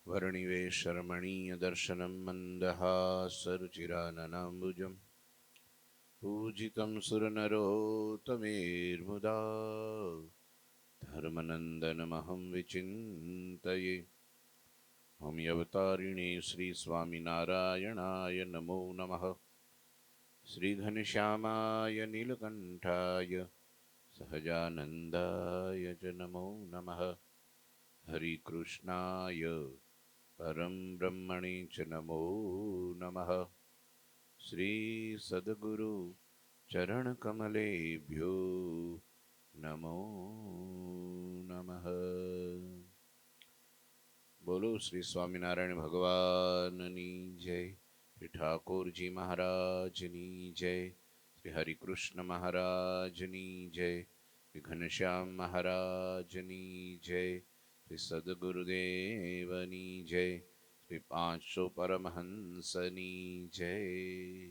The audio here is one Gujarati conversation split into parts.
वर्णिवेशरमणीयदर्शनं मन्दहासरुचिराननाम्बुजं पूजितं सुरनरोत्तमेर्मुदा धर्मनन्दनमहं विचिन्तये। होम्यवतारिणे श्रीस्वामिनारायणाय नमो नमः। श्रीघनश्यामाय नीलकण्ठाय सहजानन्दाय च नमो नमः। हरिकृष्णाय परं ब्रह्मणे च नमो नमः। श्री सद्गुरु चरणकमलेभ्यो नमो नमः। बोलो श्री स्वामीनारायण भगवाननी जय। श्री ठाकुर जी महाराजनी जय। श्री हरिकृष्ण महाराजनी जय। श्री घनश्याम महाराजनी जय। श्री सद्गुरुदेवनी जय। श्री 500 परमहंसनी जय।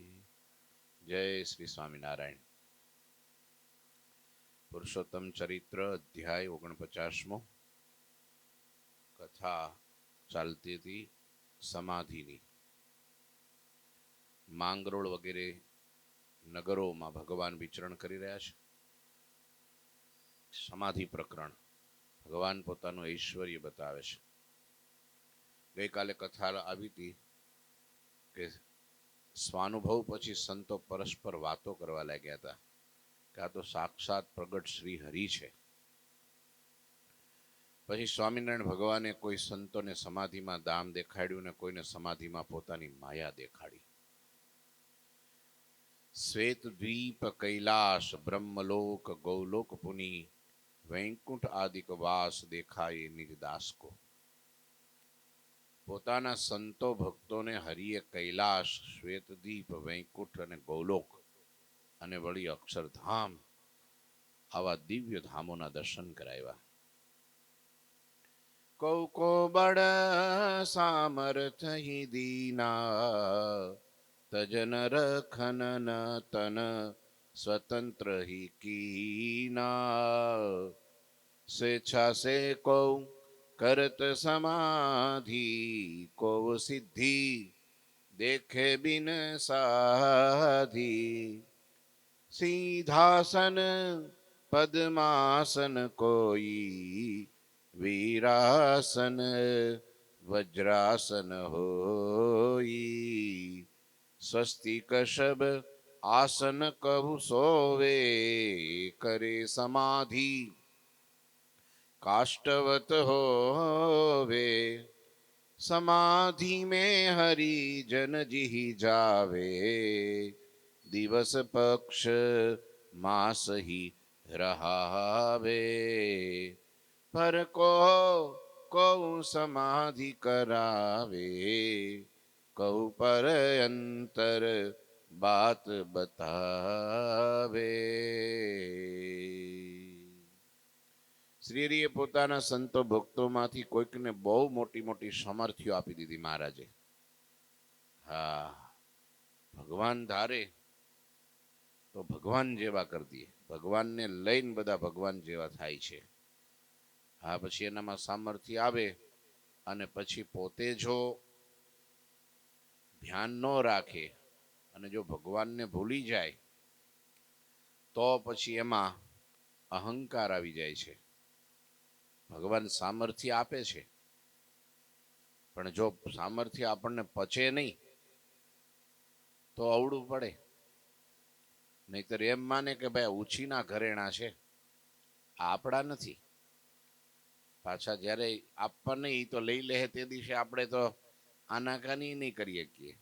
जय श्री स्वामीनारायण। पुरुषोत्तम चरित्र अध्याय 49मो। कथा ચાલતી હતી સમાધિની। માંગરોળ વગેરે નગરોમાં ભગવાન વિચરણ કરી રહ્યા છે। સમાધિ પ્રકરણ ભગવાન પોતાનું ઐશ્વર્ય બતાવે છે। ગઈકાલે કથા આવી હતી કે સ્વાનુભવ પછી સંતો પરસ્પર વાતો કરવા લાગ્યા હતા કે આ તો સાક્ષાત પ્રગટ શ્રી હરિ છે। પછી સ્વામિનારાયણ ભગવાને કોઈ સંતોને સમાધિમાં ધામ દેખાડ્યું ને કોઈને સમાધિમાં પોતાની માયા દેખાડી। શ્વેત દ્વીપ કૈલાશ બ્રહ્મલોક ગૌલોક પુની વૈકુંઠ આદિક વાસ દેખાય નિજ દાસ કો। પોતાના સંતો ભક્તોને હરિએ કૈલાશ શ્વેતદીપ વૈકુંઠ અને ગૌલોક અને વળી અક્ષરધામ આવા દિવ્ય ધામોના દર્શન કરાવ્યા। કૌ કો બડ સામર્થ હી દીના તજન રખન ન તન स्वतंत्र ही कीना। स्वेच्छा से को करत समाधि को सिद्धि देखे बिन साधी। सीधासन पद्मासन कोई वीरासन वज्रासन होई। स्वस्तिक शब आसन कहु सोवे करे समाधि काष्टवत होवे। समाधि में हरि जन जी जावे दिवस पक्ष मास ही रहावे। पर को समाधि करावे कहु पर अंतर बात बतावे। શ્રીહરિએ પોતાના સંતો ભક્તોમાંથી કોઈકને બહુ મોટી મોટી સામર્થ્યો આપી દીધી મહારાજે। હા, ભગવાન ધારે તો ભગવાન જેવા કરી દે। ભગવાનને લઈને બધા ભગવાન જેવા થાય છે। હા, પછી એનામાં સામર્થ્ય આવે અને પછી પોતે જો ધ્યાન ન રાખે અને જો ભગવાનને ભૂલી જાય તો પછી એમાં અહંકાર આવી જાય છે। ભગવાન સામર્થ્ય આપે છે પણ જો સામર્થ્ય આપણને પચે નહીં તો અવળું પડે। નહીતર એમ માને કે ભાઈ ઉછીના ઘરેણા છે, આપણા નથી। પાછા જ્યારે આપવા નહીં તો લઈ લે તે દિવસે આપણે તો આનાકાની નહીં કરી શકીએ।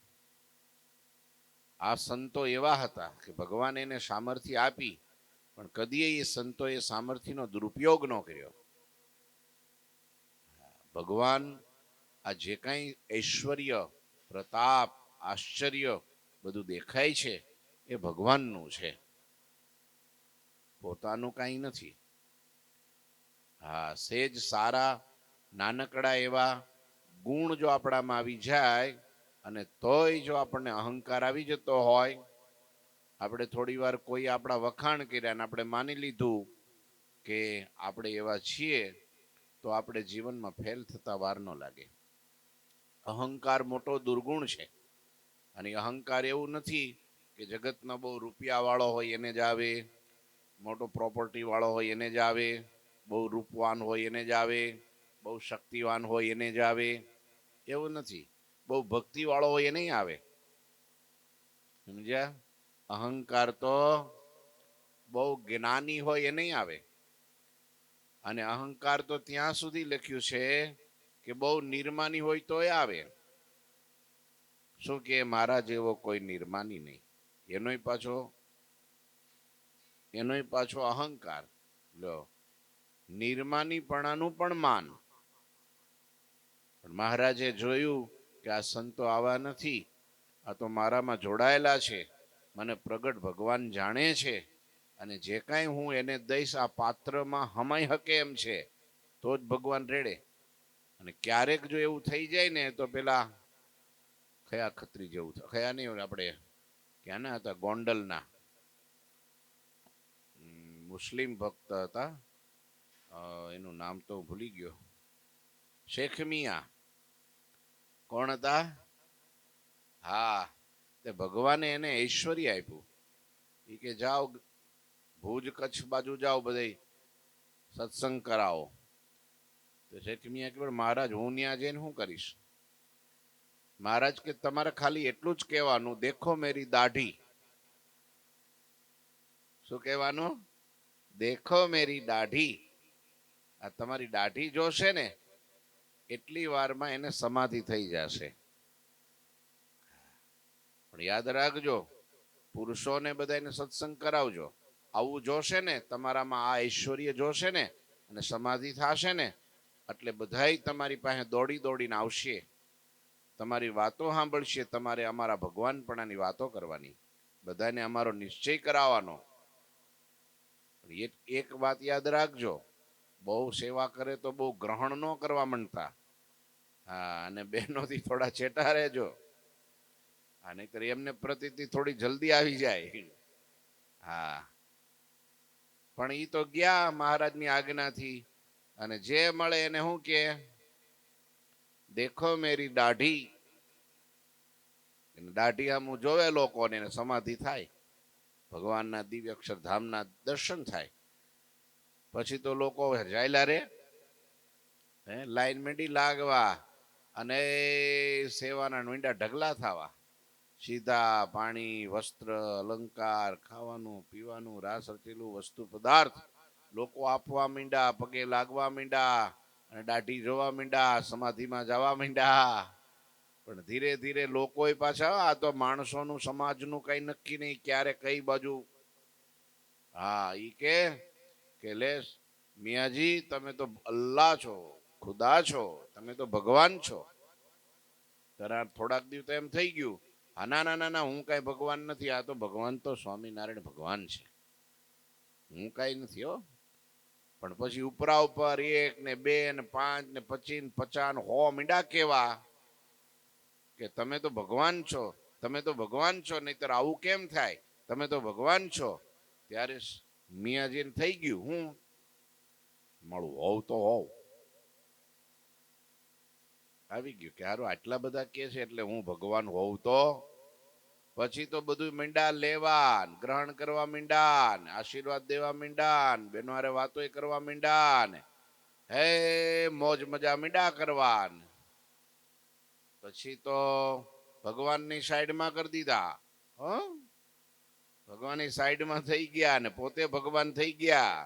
આ સંતો એવા હતા કે ભગવાન એને સામર્થ્ય આપી પણ કદીએ એ સંતોએ સામર્થ્યનો દુરુપયોગ ન કર્યો। ભગવાન આ જે કાંઈ ઐશ્વર્ય પ્રતાપ આશ્ચર્ય બધું દેખાય છે એ ભગવાનનું છે, પોતાનું કાંઈ નથી। હા, સેજ સારા નાનકડા એવા ગુણ જો આપણામાં આવી જાય અને તોય જો આપણને અહંકાર આવી જતો હોય, આપણે થોડી વાર કોઈ આપણા વખાણ કર્યા અને આપણે માની લીધું કે આપણે એવા છીએ તો આપણે જીવનમાં ફેલ થતા વાર ન લાગે। અહંકાર મોટો દુર્ગુણ છે. અને અહંકાર એવું નથી કે જગતનો બહુ રૂપિયાવાળો હોય એને જ આવે, મોટો પ્રોપર્ટી વાળો હોય એને જ આવે, બહુ રૂપવાન હોય એને જ આવે, બહુ શક્તિવાન હોય એને જ આવે, એવું નથી. બહુ ભક્તિવાળો હોય એ નહીં આવે. સમજ્યા? અહંકાર તો બહુ જ્ઞાની હોય એ નહીં આવે. અને અહંકાર તો ત્યાં સુધી લખ્યું છે કે બહુ નિર્માની હોય તો એ આવે. શું કે મારા જેવો કોઈ નિર્માની નહીં. એનોય પાછો અહંકાર. લો, નિર્માનીપણાનું પણ માન. પણ મહારાજે જોયું કે આ સંતો આવા નથી, આ તો મારામાં જોડાયેલા છે, મને પ્રગટ ભગવાન જાણે છે, અને જે કાંઈ હું એને દઈશ આ પાત્રમાં હમાઈ હકે એમ છે, તો જ ભગવાન રેડે. અને ક્યારેક જો એવું થઈ જાય ને તો પેલા ખયા ખત્રી જેવું થાય. ખયા નહીં, આપણે ક્યાંના હતા, ગોંડલના મુસ્લિમ ભક્ત હતા, એનું નામ તો ભૂલી ગયો. શેખ મિયા કોણ હતા? હા, તે ભગવાને એને ઐશ્વર્ય આપ્યું. એ કે જાઓ ભુજ કચ્છ બાજુ જાઓ, બધે સત્સંગ કરાવો. તો શેખ મિયા કે મહારાજ હું ત્યાં જઈને શું કરીશ? મહારાજ કે તમારે ખાલી એટલું જ કહેવાનું, દેખો મેરી દાઢી. શું કહેવાનું? દેખો મેરી દાઢી. આ તમારી દાઢી જોશે ને એટલી વારમાં એને સમાધિ થઈ જશે. પણ યાદ રાખજો, પુરુષોને બધાને સત્સંગ કરાવજો. આવું જોશે ને, તમારામાં આ ઐશ્વર્ય જોશે ને, અને સમાધિ થશે ને, એટલે બધાય તમારી પાસે દોડી દોડીને આવશે, તમારી વાતો સાંભળશે. તમારે અમારા ભગવાનપણાની વાતો કરવાની, બધાને અમારો નિશ્ચય કરાવવાનો. એક વાત યાદ રાખજો, બહુ સેવા કરે તો બહુ ગ્રહણ ન કરવા માંડતા. હા, અને બહેનોથી થોડા છેટા રહેજો. હા, નહીતર એમને પ્રતિથી થોડી જલ્દી આવી જાય. હા, પણ ઈ તો ગયા મહારાજની આજ્ઞાથી, અને જે મળે એને શું કે દેખો મેરી દાઢી. દાઢી આમ જોવે લોકોને, સમાધિ થાય, ભગવાનના દિવ્ય અક્ષરધામના દર્શન થાય. પછી તો લોકો જાયલા રે, લાઈન મેંડી લાગવા, અને સેવાના નોંડા ઢગલા થવા. સીધા પાણી, વસ્ત્ર, અલંકાર, ખાવાનું પીવાનું, રાસ રચેલું વસ્તુ પદાર્થ લોકો આપવા માંડ્યા, પગે લાગવા માંડ્યા, અને દાઢી જોવા માંડ્યા, સમાધિમાં જવા માંડ્યા. પણ ધીરે ધીરે લોકો પાછા, આ તો માણસોનું સમાજનું કઈ નક્કી નહીં, ક્યારે કઈ બાજુ. હા, ઈ કે લે મિયાજી, તમે તો અલ્લાહ છો, ખુદા છો, તમે તો ભગવાન છો. થોડાક દિવસ એમ થઈ ગયું, હા ના ના ના, હું કઈ ભગવાન નથી, આ તો ભગવાન તો સ્વામિનારાયણ ભગવાન છે, હું કઈ નથી હો. પણ પછી ઉપરા ઉપર 1 ને 2 ને 5 ને 25 ને 50 100 મીંડા કેવા કે તમે તો ભગવાન છો, તમે તો ભગવાન છો, નહીતર આવું કેમ થાય, તમે તો ભગવાન છો. ત્યારે મિયાજીને થઈ ગયું, હું મળું હોવ તો હોવ. આવી ગયું કે હારું આટલા બધા કે છે એટલે હું ભગવાન હોવ તો. પછી તો બધું મીંડા લેવા, ગ્રહણ કરવા મીંડા, આશીર્વાદ દેવા મીંડા, બેનો હારે વાતો કરવા મીંડા, હે મોજ મજા મીંડા કરવા. પછી તો ભગવાનની સાઈડમાં કરી દીધા. ભગવાનની સાઈડમાં થઈ ગયા ને પોતે ભગવાન થઈ ગયા.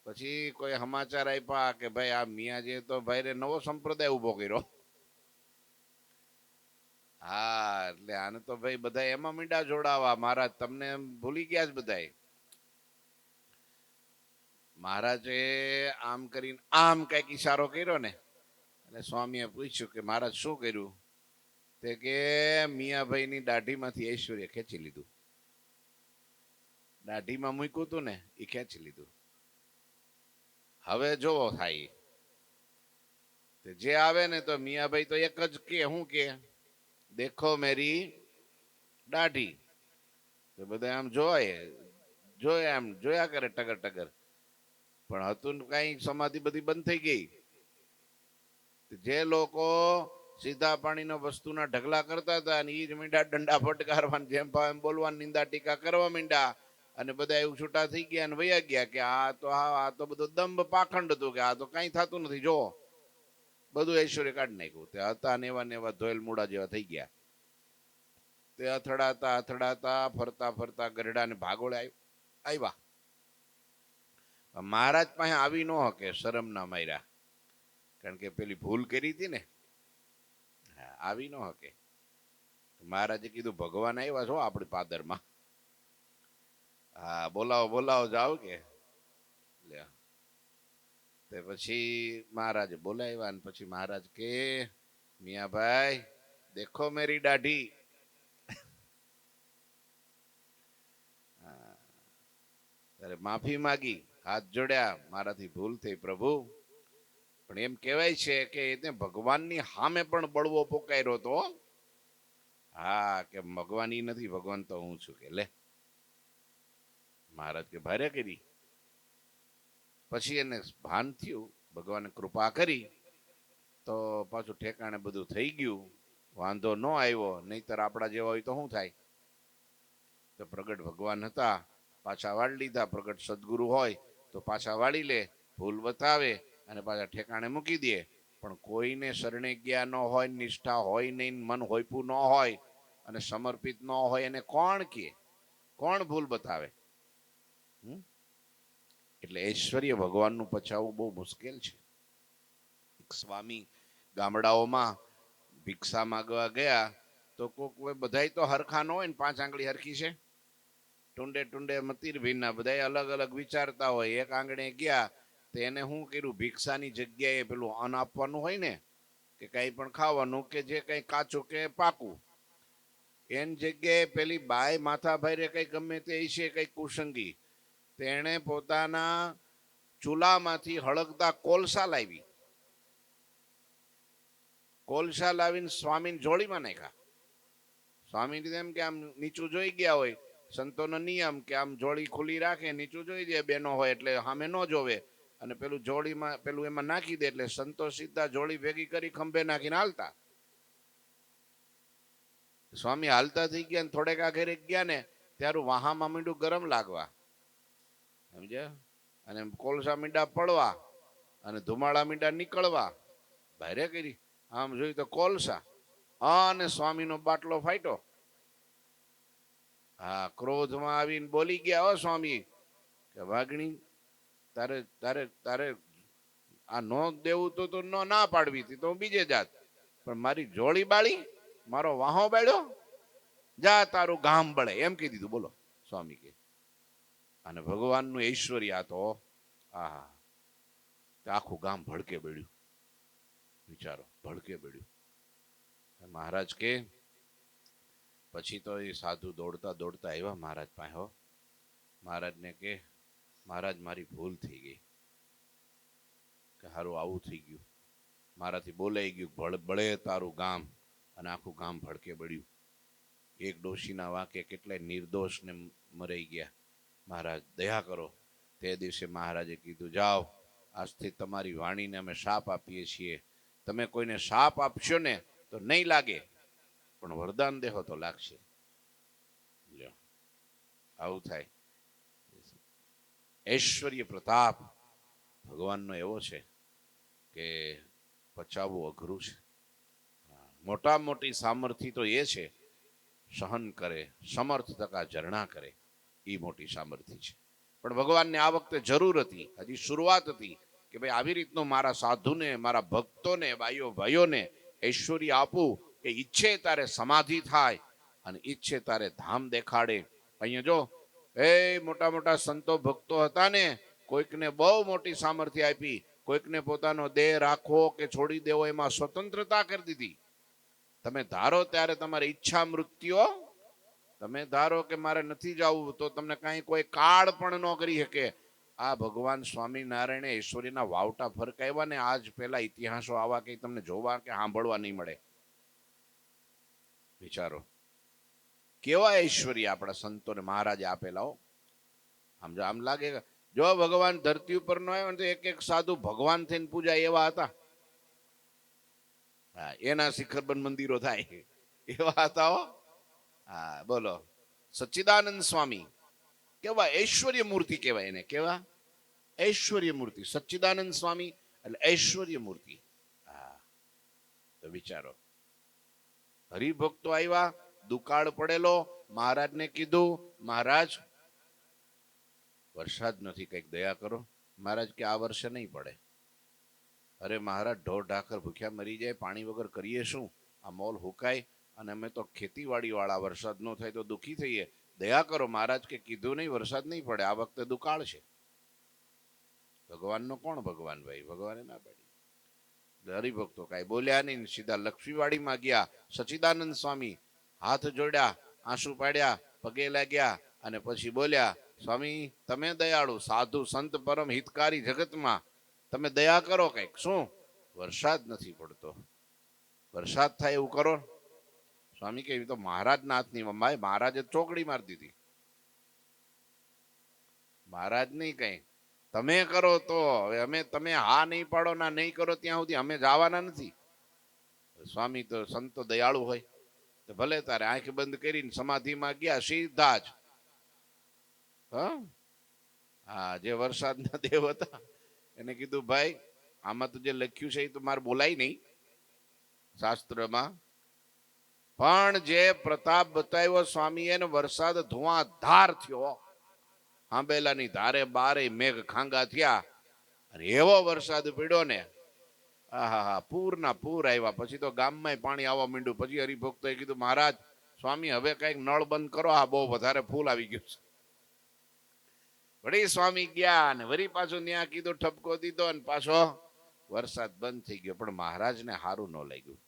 પછી કોઈ સમાચાર આપ્યા કે ભાઈ આ મિયાજી તો ભાઈ નવો સંપ્રદાય ઉભો કર્યો. હા, એટલે આને તો ભાઈ બધા એમાં મીંડા જોડાવા. મહારાજ તમને ભૂલી ગયા જ બધા. મહારાજે આમ કરીને આમ કઈક ઈશારો કર્યો ને, એટલે સ્વામીએ પૂછ્યું કે મહારાજ શું કર્યું? તે કે મિયાભાઈની દાઢીમાંથી ઐશ્વર્ય ખેંચી લીધું. દાઢીમાં મૂક્યું હતું ને એ ખેંચી લીધું. હવે જોવો થાય જે આવે ને તો મિયાભાઈ તો એક જ કે હું કે દેખો મેરી દાઢી. તો બધા આમ જોયા એમ જોયા કરે ટગર ટગર. પણ હતું કઈ સમાધિ બધી બંધ થઈ ગઈ. જે લોકો સીધા પાણીનો વસ્તુના ઢગલા કરતા હતા અને એ જ મીંડા દંડા ફટકારવા જેમ ભાવ એમ બોલવા નિંદા ટીકા કરવા માંડ્યા અને બધા એવું છૂટા થઈ ગયા અને વયા ગયા કે આ તો બધું દંભ પાખંડ હતું કે આ તો કઈ થતું નથી જો બધું ઐશ્વર્ય કાઢી નાખ્યું તે હતા ને એવા ધોયેલ મૂળા જેવા થઈ ગયા તે અથડાતા ફરતા ફરતા ગરડા ને ભાગોળે આવ્યા મહારાજ પાસે આવી ન હકે શરમ ના માર્યા કારણ કે પેલી ભૂલ કરી હતી ને આવી ન હકે મહારાજે કીધું ભગવાન આવ્યા છો આપણી પાદરમાં હા બોલાવો જાઓ કે તે પછી મહારાજે બોલાવ્યા અને પછી મહારાજ કે મિયાભાઈ દેખો મેરી દાઢી ત્યારે માફી માગી હાથ જોડ્યા મારાથી ભૂલ થઈ પ્રભુ પણ એમ કહેવાય છે કે એને ભગવાનની સામે પણ બળવો પોકાર્યો તો હા કે ભગવાન ઈ નથી ભગવાન તો હું છું કે લે મહારાજ કે ભારે કરી પછી એને ભાન થયું ભગવાને કૃપા કરી તો પાછું ઠેકાણે બધું થઈ ગયું વાંધો ન આવ્યો નહીતર આપણા જેવા હોય તો શું થાય તો પ્રગટ ભગવાન હતા પાછા વાળી લીધા પ્રગટ સદગુરુ હોય તો પાછા વાળી લે ભૂલ બતાવે અને પાછા ઠેકાણે મૂકી દે પણ કોઈને શરણે ગયા ન હોય નિષ્ઠા હોય નહીં મન હોયપું ન હોય અને સમર્પિત ન હોય એને કોણ કે કોણ ભૂલ બતાવે એટલે ઐશ્વર્ય ભગવાનનું પચાવવું બહુ મુશ્કેલ છે સ્વામી ગામડાઓમાં ભિક્ષા માંગવા ગયા તો કોઈ બધાય તો હરખા ન હોય ને 5 આંગળી હરખી છે ટુંડે મતીર ભીના બધા અલગ અલગ વિચારતા હોય એક આંગણે ગયા તો એને શું કર્યું ભિક્ષાની જગ્યાએ પેલું અન્ન આપવાનું હોય ને કે કઈ પણ ખાવાનું કે જે કઈ કાચું કે પાકું એની જગ્યાએ પેલી બાય માથા ભાઈ કઈ ગમે તે છે કઈ કુસંગી તેણે પોતાના ચૂલામાંથી હળગતા કોલસા લાવીને સ્વામીને જોડીમાં નાખ્યા સ્વામી એમ કે આમ નીચું જોઈ ગયા હોય સંતોનો નિયમ કે આમ જોડી ખુલ્લી રાખે નીચું જોઈ જાય બેનો હોય એટલે સામે ન જોવે અને પેલું જોડીમાં પેલું એમાં નાખી દે એટલે સંતો સીધા જોડી ભેગી કરી ખંભે નાખીને હાલતા સ્વામી હાલતા થઈ ગયા ને થોડેક આઘેરે ગયા ને ત્યારે વાહામાં મીંડું ગરમ લાગવા સમજ્યા અને કોલસા મીંડા પડવા અને ધુમાડા મીંડા નીકળવા ભારે કરી આમ જોઈ તો કોલસા અને સ્વામીનો બાટલો ફાટ્યો હા ક્રોધમાં આવીને બોલી ગયા હો સ્વામી કે વાઘણી તારે તારે તારે આ નો દેવું તો ના પાડવી હતી તો હું બીજે જાત પણ મારી જોડી બાળી મારો વાહો બાળ્યો જા તારું ગામ બળે એમ કહી દીધું બોલો સ્વામી કે અને ભગવાનનું ઐશ્વર્ય આ તો આખું ગામ ભડકે બેડ્યું વિચારો ભડકે બેડ્યું મહારાજ કે પછી તો એ સાધુ દોડતા આવ્યા મહારાજ પાસે મહારાજને કે મહારાજ મારી ભૂલ થઈ ગઈ કે હારું આવું થઈ ગયું મારાથી બોલાઈ ગયું બળે તારું ગામ અને આખું ગામ ભડકે બળ્યું એક ડોશીના વાંકે કેટલાય નિર્દોષને મરાઈ ગયા મહારાજ દયા કરો તે દિવસે મહારાજે કીધું જાઓ આજથી તમારી વાણીને અમે શાપ આપીએ છીએ તમે કોઈને શાપ આપશો ને તો નહીં લાગે પણ વરદાન દેહો તો લાગશે આવું થાય ઐશ્વર્ય પ્રતાપ ભગવાનનો એવો છે કે પચાવવું અઘરું છે મોટા મોટી સામર્થ્ય તો એ છે સહન કરે સમર્થ તકા ઝરણા કરે એ મોટી સામર્થ્ય છે પણ ભગવાનને આ વખતે જરૂર હતી હજી શરૂઆત હતી કે ભાઈ આવી રીતનું મારા સાધુને મારા ભક્તોને ભાઈઓને ઐશ્વર્ય આપું કે ઈચ્છે તારે સમાધિ થાય અને ઈચ્છે તારે ધામ દેખાડે અહીંયા જો મોટા મોટા સંતો ભક્તો હતા ને કોઈકને બહુ મોટી સામર્થ્ય આપી કોઈકને પોતાનો દેહ રાખવો કે છોડી દેવો એમાં સ્વતંત્રતા કરી દીધી તમે ધારો ત્યારે તમારી ઈચ્છા મૃત્યુ તમે ધારો કે મારે નથી જવું તો તમને કઈ કોઈ કાળ પણ ન કરી શકે આ ભગવાન સ્વામિનારાયણે ઐશ્વર્યના વાવટા ફરકાવ્યા ને આજ પેલા ઇતિહાસો આવા કઈ તમને જોવા કે સાંભળવા નહીં મળે વિચારો કેવા ઐશ્વર્ય આપણા સંતોને મહારાજે આપેલા હો આમ લાગે જો ભગવાન ધરતી ઉપર નો આવ્યો તો એક સાધુ ભગવાન થઈને પૂજા એવા હતા હા, એના શિખરબંધ મંદિરો થાય એવા હતા હો. હા બોલો. સચ્ચિદાનંદ સ્વામી કેવા ઐશ્વર્ય મૂર્તિ કહેવાય એને, કેવા ઐશ્વર્ય મૂર્તિ. સચ્ચિદાનંદ સ્વામી એટલે ઐશ્વર્ય મૂર્તિ. હા, તો વિચારો, હરિભક્તો આવ્યા, દુકાળ પડેલો, મહારાજને કીધું મહારાજ વરસાદ નથી, કઈક દયા કરો. મહારાજ કે આ વર્ષે નહીં પડે. અરે મહારાજ, ઢોર ઢાકર ભૂખ્યા મરી જાય, પાણી વગર કરીએ શું? આ મોલ હુકાય, અને અમે તો ખેતીવાડી વાળા, વરસાદ ન થાય તો દુઃખી થઈએ, દયા કરો. મહારાજ કે કીધું નહીં વરસાદ નહીં પડે, આ વખતે દુકાળ છે. ભગવાનનો કોણ ભગવાન ભાઈ? ભગવાને ના પાડી. હરિભક્તો કાંઈ બોલ્યા નહીં, સીધા લક્ષ્મીવાડીમાં ગયા. સચ્ચિદાનંદ સ્વામી હાથ જોડ્યા, આંસુ પાડ્યા, પગે લાગ્યા, અને પછી બોલ્યા, સ્વામી તમે દયાળુ, સાધુ સંત પરમ હિતકારી જગતમાં, તમે દયા કરો કઈક. શું? વરસાદ નથી પડતો, વરસાદ થાય એવું કરો. સ્વામી કે તો મહારાજના હાથની મમ્માએ, મહારાજે ચોકડી મારી દીધી. મહારાજ નહીં કઈ, તમે કરો તો. હવે અમે, તમે હા નહીં પાડો ના નહીં કરો ત્યાં સુધી અમે જવાના નથી. સ્વામી તો સંતો દયાળુ હોય તો ભલે તારે આંખ બંધ કરીને સમાધિમાં ગયા સીધા જ. હા, જે વરસાદના દેવ હતા એને કીધું ભાઈ આમાં તો જે લખ્યું છે એ તો મારે બોલાય નહીં શાસ્ત્રમાં, પણ જે પ્રતાપ બતાવ્યો સ્વામીએ ને વરસાદ ધુઆધાર થયો, આંબેલાની ધારે બારે મેઘ ખાંગા થયા, અને એવો વરસાદ પડ્યો ને, આહા, પૂરના પૂર આવ્યા. પછી તો ગામમાં પાણી આવવા માંડ્યું. પછી હરિભક્તોએ કીધું મહારાજ સ્વામી હવે કઈક નળ બંધ કરો, આ બહુ વધારે ફૂલ આવી ગયું છે. વળી સ્વામી ગયા અને વળી પાછું ત્યાં કીધું, ઠપકો દીધો, અને પાછો વરસાદ બંધ થઈ ગયો. પણ મહારાજને સારું ન લાગ્યું.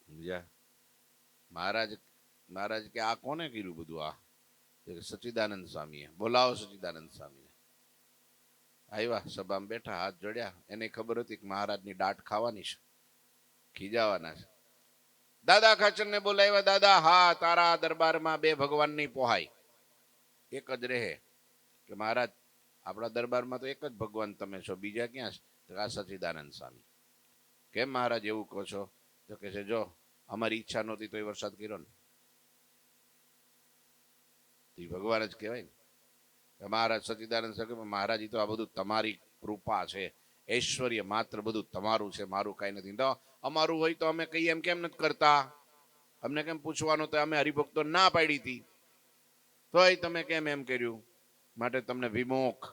સમજ્યા? મહારાજ કે આ કોને કર્યું બધું? આ સચ્ચિદાનંદ સ્વામીએ. બોલાવો સચ્ચિદાનંદ સ્વામીને. આવ્યા, સભામાં બેઠા, હાથ જોડ્યા. એને ખબર હતી કે મહારાજની દાટ ખાવાની છે, ખીજાવાના છે. દાદા ખાચરને બોલાવ્યા. દાદા, હા, તારા દરબારમાં બે ભગવાન નહીં પોહાય, એક જ રહે. કે મહારાજ આપણા દરબારમાં તો એક જ ભગવાન તમે છો, બીજા ક્યાં છે? તો આ સચ્ચિદાનંદ સ્વામી. કેમ મહારાજ એવું કહો છો? તો કે છે જો અમારી ઈચ્છા નહોતી તો એ વરસાદ કર્યો ને, ભગવાન જ કહેવાય ને. મહારાજ સચ્ચિદાનંદ સ્વામી, મહારાજ તો આ બધું તમારી કૃપા છે, ઐશ્વર્ય માત્ર બધું તમારું છે, મારું કઈ નથી. તો અમારું હોય તો અમે કહીએ એમ કેમ નથી કરતા? અમને કેમ પૂછવાનું? તો અમે હરિભક્તો ના પાડી હતી, તોય તમે કેમ એમ કર્યું? માટે તમને વિમુખ,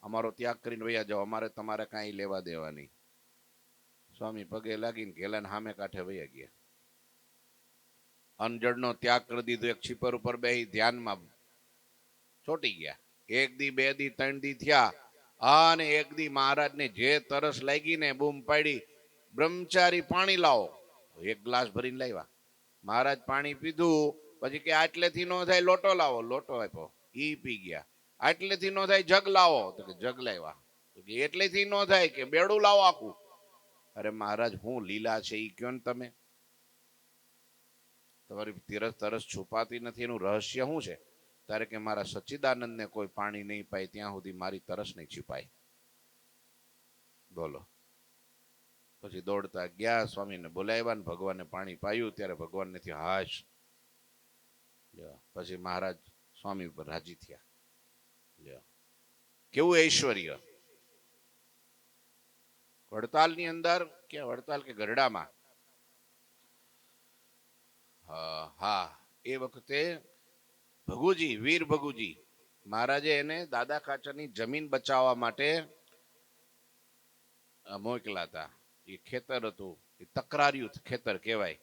અમારો ત્યાગ કરીને વયા જાઓ, અમારે તમારે કાંઈ લેવા દેવા નહીં. સ્વામી પગે લાગીને ઘેલાને સામે કાંઠે વયા ગયા. અનજળનો ત્યાગ કરી દીધો. એક છીપર ઉપર બેસી ધ્યાનમાં ચોટી ગયા. એક દી, બે દી, ત્રણ દી થયા, અને એક દી મહારાજને જે તરસ લાગી ને બૂમ પાડી, બ્રહ્મચારી પાણી લાવો. એક ગ્લાસ ભરીને લાવ્યા. મહારાજ પાણી પીધું. પછી કે આટલેથી નો થાય, લોટો લાવો. લોટો આપ્યો, ઈ પી ગયા. આટલેથી નો થાય, જગ લાવો. તો કે જગ લાવ્યા. તો કે એટલેથી નો થાય, કે બેડું લાવો આખું. અરે મહારાજ હું લીલા છે ઈ કયો ને તમે? તમારી તરસ છુપાતી નથી, એનું રહસ્ય શું છે? ત્યારે કે મારા સચ્ચિદાનંદને કોઈ પાણી નહીં પાય ત્યાં સુધી મારી તરસ નહીં છુપાય. બોલો. પછી દોડતા ગયા, સ્વામીને બોલાવ્યા, ને ભગવાનને પાણી પાયું. ત્યારે ભગવાનને થી હાશ. પછી મહારાજ સ્વામી ઉપર રાજી થયા. કેવું ઐશ્વર્ય! વડતાલની અંદર, કે વડતાલ કે ગઢડામાં, હા, એ વખતે ભગુજી, વીર ભગુજી મહારાજે એને દાદા ખાચરની જમીન બચાવવા માટે મોકલા હતા. એ ખેતર હતું, એ તકરાર્યું ખેતર કહેવાય.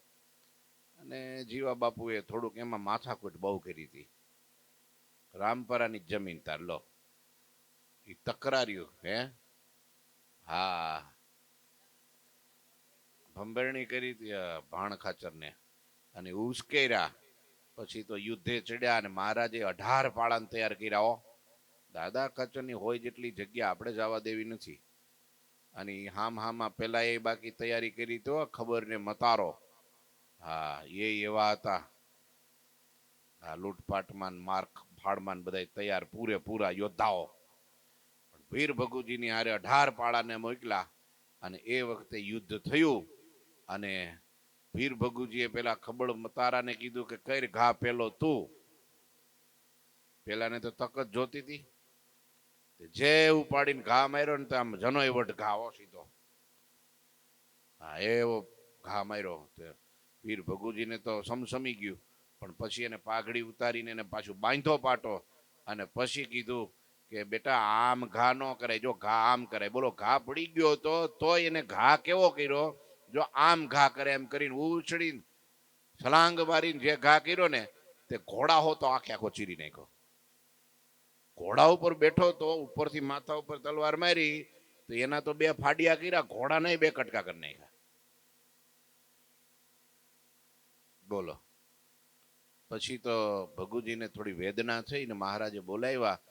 અને જીવા બાપુએ થોડુંક એમાં માથાકૂટ બહુ કરી હતી. રામપરાની જમીન તાર લો, એ તકરાર્યું. હે, હા, ભંભેરણી કરી હતી ભાણ ખાચરને, અને ઉશ્કેર્યા. પછી તો યુદ્ધે ચડ્યા, અને મહારાજે 18 પાળાને તૈયાર કર્યા. હો, દાદા ખાચરની હોય જેટલી જગ્યા આપણે જવા દેવી નથી. અને હામાં પેલા એ બાકી તૈયારી કરી તો ખબર ને મતારો. હા, એ એવા હતા. હા, લૂંટપાટમાં, માર્ક ફાડમાં બધા તૈયાર, પૂરેપૂરા યોદ્ધાઓ. વીર ભગુજીની હારે 18 પાળાને મોકલા. અને એ વખતે યુદ્ધ થયું. અને વીર ભગુજીએ પેલા ખબળ મતારાને કીધું કે કઈ ઘા પેલો તું. પેલાને તો તક જ જોતી હતી. જે ઉપાડીને ઘા માર્યો ને તો આમ જનોય વટ ઘા હો સીધો. હા એવો ઘા માર્યો. વીર ભગુજીને તો સમસમી ગયું, પણ પછી એને પાઘડી ઉતારીને એને પાછું બાંધો પાટો અને પછી કીધું કે બેટા આમ ઘા ન કરાય, જો ઘા આમ કરાય. બોલો ઘા પડી ગયો હતો તોય એને ઘા કેવો કર્યો, જો આમ ઘા કરે એમ કરીને ઉછળીને છલાંગ મારીને જે ઘા કર્યો ને તે ઘોડા હો તો આખે આખો ચીરી નાખ્યો. ઘોડા ઉપર બેઠો તો ઉપરથી માથા ઉપર તલવાર મારી તો એના તો બે ફાડિયા કર્યા, ઘોડાને બે કટકા કરી નાખ્યા. બોલો. પછી તો ભગુજીને થોડી વેદના થઈ ને મહારાજે બોલાવ્યા.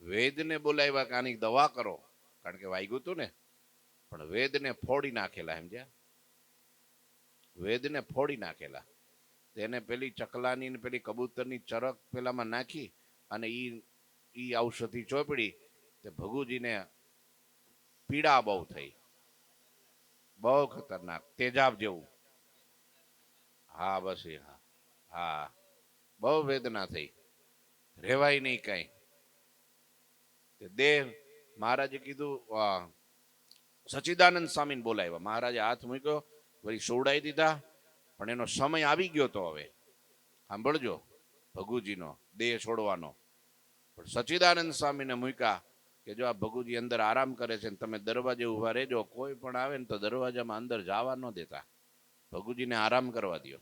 વેદને બોલાવ્યા કે આની દવા કરો, કારણ કે વાગ્યું હતું ને. પણ વેદને ફોડી નાખેલા, સમજ્યા? વેદને ફોડી નાખેલા. તેને પેલી ચકલાની ને પેલી કબૂતરની ચરક પેલામાં નાખી અને ઈ ઔષધિ ચોપડી તે ભગુજીને પીડા બહુ થઈ, બહુ ખતરનાક, તેજાબ જેવું. હા બસ એ હા હા બહુ વેદના થઈ, રેવાય નહીં કઈ. દેહ મહારાજે કીધું સચ્ચિદાનંદ સ્વામીને બોલાવ્યા. મહારાજે હાથ મૂક્યો, વળી સોવડાવી દીધા, પણ એનો સમય આવી ગયો તો હવે. સાંભળજો, ભગુજીનો દેહ છોડવાનો. પણ સચ્ચિદાનંદ સ્વામીને મૂક્યા કે જો આ ભગુજી અંદર આરામ કરે છે, તમે દરવાજે ઊભા રહેજો, કોઈ પણ આવે ને તો દરવાજામાં અંદર જવા ન દેતા, ભગુજીને આરામ કરવા દો.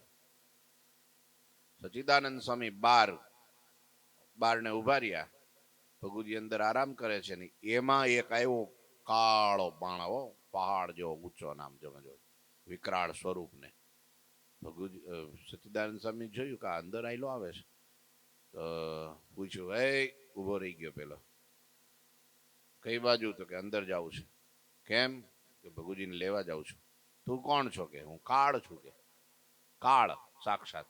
સચ્ચિદાનંદ સ્વામી બારને ઊભા રહ્યા. ભગુજી અંદર આરામ કરે છે ને એમાં એક આવ્યો કાળો બાણો, પહાડ જેવો ઊંચો, નામ જો વિકરાળ સ્વરૂપને. ભગુજી સચ્ચિદાનંદ સ્વામી જોયું કે આ અંદર આયલો આવે છે તો પૂછ્યું, હે, ઉભો રહી ગયો પેલો. કઈ બાજુ? તો કે અંદર જાવું છે. કેમ? કે ભગુજીને લેવા જાઉં છું. તું કોણ છો? કે હું કાળ છું. કે કાળ સાક્ષાત.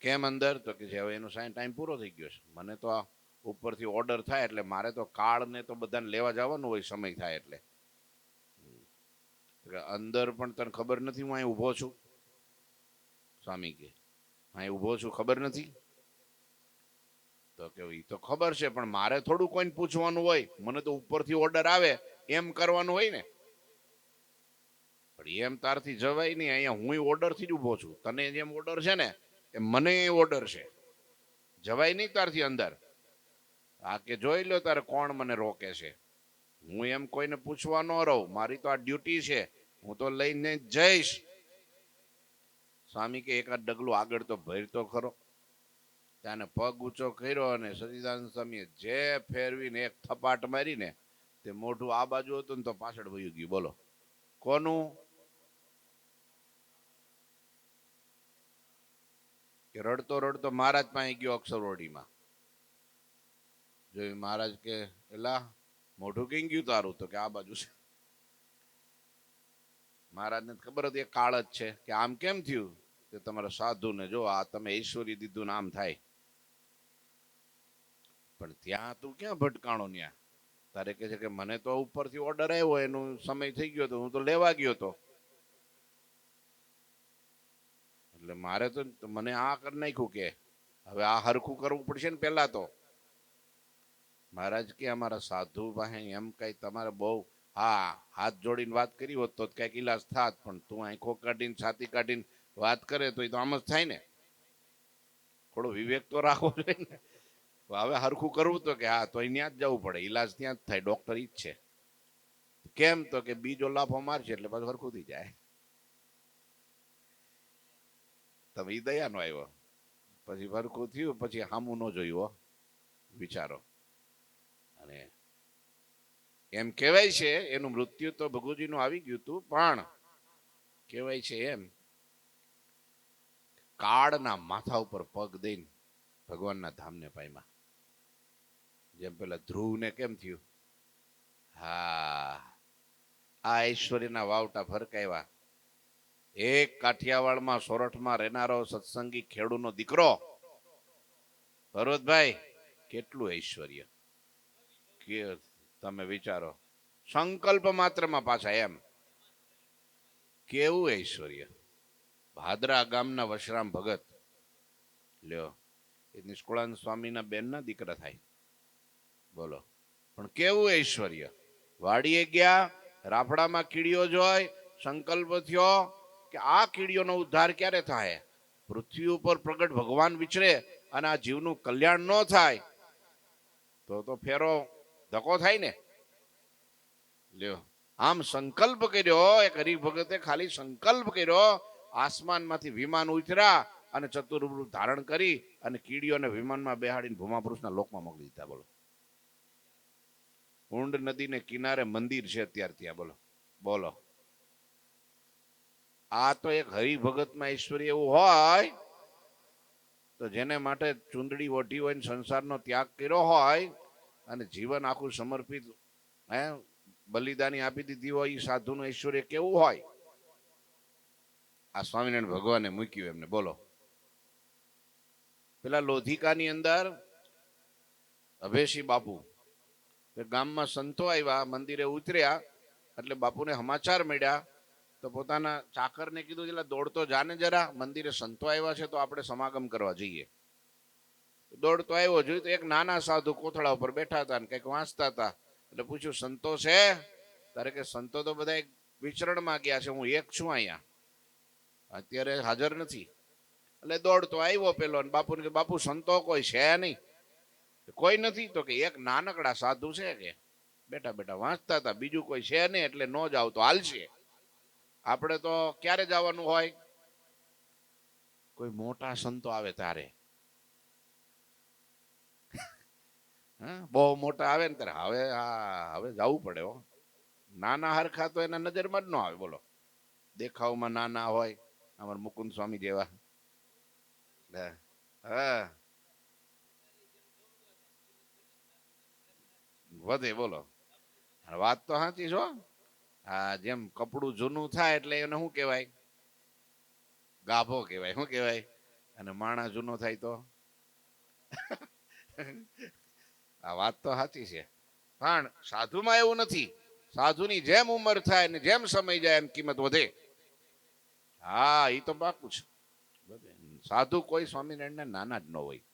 કેમ અંદર? તો કે હવે એનો ટાઈમ પૂરો થઈ ગયો છે, મને તો આ ઉપરથી ઓર્ડર થાય એટલે મારે તો કાળને તો બધાને લેવા જવાનું હોય સમય થાય એટલે. અંદર પણ તને ખબર નથી હું અહીં ઊભો છું? સ્વામી કે અહીં ઊભો છું ખબર નથી? તો કે એ તો ખબર છે, પણ મારે થોડું કોઈને પૂછવાનું હોય, મને તો ઉપરથી ઓર્ડર આવે એમ કરવાનું હોય ને. પણ એમ તારથી જવાય નહીં, અહીંયા હું ઓર્ડરથી જ ઊભો છું. તને જેમ ઓર્ડર છે ને એમ મને ઓર્ડર છે, જવાય નહીં તારથી અંદર. આ કે જોઈ લો તારે કોણ મને રોકે છે. હું એમ કોઈને પૂછવા ન રહું, મારી તો આ ડ્યુટી છે, હું તો લઈને જઈશ. સ્વામી કે એકાદ ડગલું આગળ તો ભર તો ખરો. ત્યાં પગ ઊંચો કર્યો અને સચ્ચિદાનંદ સ્વામીએ જે ફેરવીને એક થપાટ મારીને તે મોઢું આ બાજુ હતું ને તો પાછળ વયું ગયું. બોલો કોનું? કે રડતો રડતો મહારાજ પાસે ગયો અક્ષરવડીમાં. જોયું મહારાજ કે એલા મોઢું કઈ ગયું તારું? તો કે આ બાજુ છે. મહારાજને ખબર હતી એ કાળ જ છે. કે આમ કેમ થયું? કે તમારા સાધુને જો આ તમે ઈશ્વરી દીધું નામ થાય, પણ ત્યાં તું ક્યાં ભટકાણો? ત્યાં તારે કે છે કે મને તો ઉપરથી ઓર્ડર આવ્યો, એનો સમય થઈ ગયો હતો, હું તો લેવા ગયો હતો, એટલે મારે તો મને આ કરી નાખ્યું. કે હવે આ હરખું કરવું પડશે ને પેલા તો. મહારાજ કે અમારા સાધુ પાસે એમ કઈ તમારે બહુ હાથ જોડીને વાત કરી હોત તો કઈક ઈલાજ થાત, પણ તું આંખો કાઢીને છાતી કાઢીને વાત કરે તો એ તો આમ જ થાય ને. થોડો વિવેક તો રાખવો જોઈએ ને. હવે હરખું કરવું તો કે હા તો ત્યાં જ જવું પડે, ઈલાજ ત્યાં જ થાય, ડોક્ટર ઈ જ છે. કેમ? તો કે બીજો લાફો મારશે એટલે પાછું હરખું થઈ જાય. તમે ઈ દયા નો આવ્યો. પછી હરખું થયું, પછી હામું ન જોયું, વિચારો. અને એમ કહેવાય છે એનું મૃત્યુ તો ભગુજીનું આવી ગયું હતું, પણ કહેવાય છે એમ કાળના માથા ઉપર પગ દઈને ભગવાનના ધામને પામ્યા. જેમ પેલા ધ્રુવને કેમ થયું? હા, આ ઐશ્વર્યના વાવટા ફરકાવ્યા. એક કાઠિયાવાડમાં સોરઠમાં રહેનારો સત્સંગી ખેડૂનો દીકરો ભરતભાઈ, કેટલું ઐશ્વર્ય કે તમે વિચારો. સંકલ્પ માત્રમાં પાછા એમ કેવું ઐશ્વર્ય. ભાદરા ગામના વશરામ ભગત લ્યો, એ નિષ્કુળાનંદ સ્વામીના બેનના દીકરા થાય. બોલો, પણ કેવું ઐશ્વર્ય. વાડીએ ગયા, રાફડામાં કીડીઓ જોઈ, સંકલ્પ થયો કે આ કીડીઓનો ઉદ્ધાર ક્યારે થાય? પૃથ્વી ઉપર પ્રગટ ભગવાન વિચરે અને આ જીવનું કલ્યાણ ન થાય તો ફેરો ધક્કો થાય ને. લ્યો, આમ સંકલ્પ કર્યો. એક હરિભગતે ખાલી સંકલ્પ કર્યો, આસમાનમાંથી વિમાન ઉતર્યા અને ચતુર્ભુજ ધારણ કરી અને કીડીઓને વિમાનમાં બેહાડીને ભૂમાપુરુષના લોકમાં મોકલી દીધા. બોલો, ઊંડ નદીને કિનારે મંદિર છે અત્યારે ત્યાં. બોલો બોલો, આ તો એક હરિભગતમાં ઐશ્વર્ય એવું હોય તો જેને માટે ચૂંદડી ઓઢી હોય, સંસારનો ત્યાગ કર્યો હોય અને જીવન આખું સમર્પિત બલિદાની આપી દીધી હોય, એ સાધુનું ઐશ્વર્ય કેવું હોય. આ સ્વામિનારાયણ ભગવાને મૂક્યું એમને. બોલો, પેલા લોધિકાની અંદર અભેશી બાપુ ગામમાં સંતો આવ્યા, મંદિરે ઉતર્યા એટલે બાપુને સમાચાર મળ્યા તો પોતાના ચાકરને કીધું, એટલે દોડતો જાને જરા, મંદિરે સંતો આવ્યા છે તો આપણે સમાગમ કરવા જઈએ. દોડતો આવ્યો, જોયું તો એક નાના સાધુ કોથળા ઉપર બેઠા હતા ને કંઈક વાંચતા હતા. એટલે પૂછ્યું, સંતો છે? તારે કે સંતો તો બધા વિચરણમાં ગયા છે, હું એક છું અહીંયા, અત્યારે હાજર નથી. એટલે દોડતો આવ્યો પેલો, બાપુને કે બાપુ સંતો કોઈ છે નહીં? કોઈ નથી? તો કે એક નાનકડા સાધુ છે કે બેઠા બેઠા વાંચતા હતા, બીજું કોઈ છે નહીં, એટલે ન જાવ તો હાલશે. આપણે તો ક્યારે જવાનું હોય? કોઈ મોટા સંતો આવે તારે. બહુ મોટા આવે ને ત્યારે હવે જવું પડે. હો, નાના હરખા તો એના નજરમાં જ ન આવે. બોલો, દેખાવમાં નાના હોય, અમારા મુકુંદ સ્વામી જેવા. હા, વધે. બોલો, વાત તો સાચી છો. હા, જેમ કપડું જૂનું થાય એટલે એને શું કહેવાય? ગાભો કહેવાય. શું કહેવાય? અને માણસ જૂનો થાય તો આ વાત તો સાચી છે. પણ સાધુમાં એવું નથી. સાધુની જેમ ઉંમર થાય ને જેમ સમય જાય એમ કિંમત વધે. હા, એ તો પાકું છે. સાધુ કોઈ સ્વામિનારાયણ નાના જ ન હોય.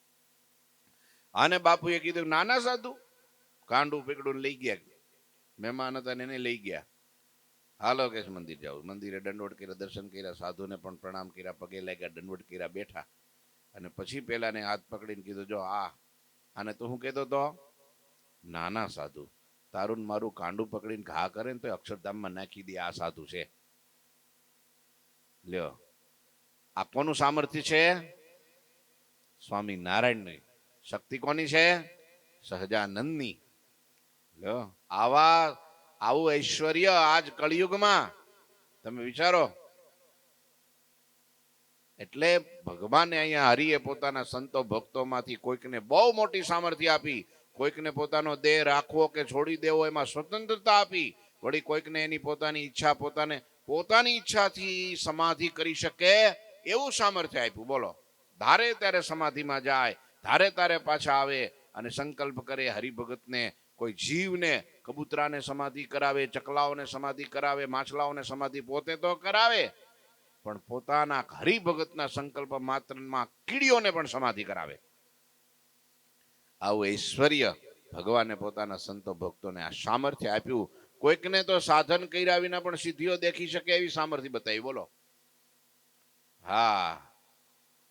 આને બાપુએ કીધું, નાના સાધુ કાંડું પીકડું લઈ ગયા, મહેમાન હતા એને લઈ ગયા. હાલો કે મંદિર જાવ. મંદિરે દંડવટ કર્યા, દર્શન કર્યા, સાધુને પણ પ્રણામ કર્યા, પગે લાગ્યા, દંડવટ કર્યા, બેઠા. અને પછી પેલાને હાથ પકડીને કીધું, જો આને તો હું કહેતો હતો, નાના સાધુ, તારું મારું કાંડું પકડીને ઘા કરે ને તો અક્ષરધામમાં નાખી દે, આ સાધુ છે. લ્યો, આ કોનું સામર્થ્ય છે? સ્વામિનારાયણની. શક્તિ કોની છે? સહજાનંદની. લ્યો, આવું ઐશ્વર્ય આજ કળિયુગમાં તમે વિચારો. એટલે ભગવાને અહીંયા હરિએ પોતાના સંતો ભક્તોમાંથી કોઈકને બહુ મોટી સામર્થ્ય આપી, કોઈકને પોતાનો દેહ રાખવો કે છોડી દેવો એમાં સ્વતંત્રતા આપી, વળી કોઈકને એની પોતાની ઈચ્છા પોતાની ઈચ્છાથી સમાધિ કરી શકે એવું સામર્થ્ય આપ્યું. બોલો, ધારે ત્યારે સમાધિમાં જાય, ધારે તારે પાછા આવે અને સંકલ્પ કરે હરિભગતને, કોઈ જીવને, કબૂતરાને સમાધિ કરાવે, ચકલાઓને સમાધિ કરાવે, માછલાઓને સમાધિ પોતે તો કરાવે, પણ પોતાના હરિભગતના સંકલ્પ માત્રમાં કીડીઓને પણ સમાધિ કરાવે. આવું ઐશ્વર્ય ભગવાને પોતાના સંતો ભક્તોને આ સામર્થ્ય આપ્યું. કોઈકને તો સાધન કર્યા વિના પણ સિદ્ધિઓ દેખી શકે એવી સામર્થ્ય બતાવી. બોલો, હા,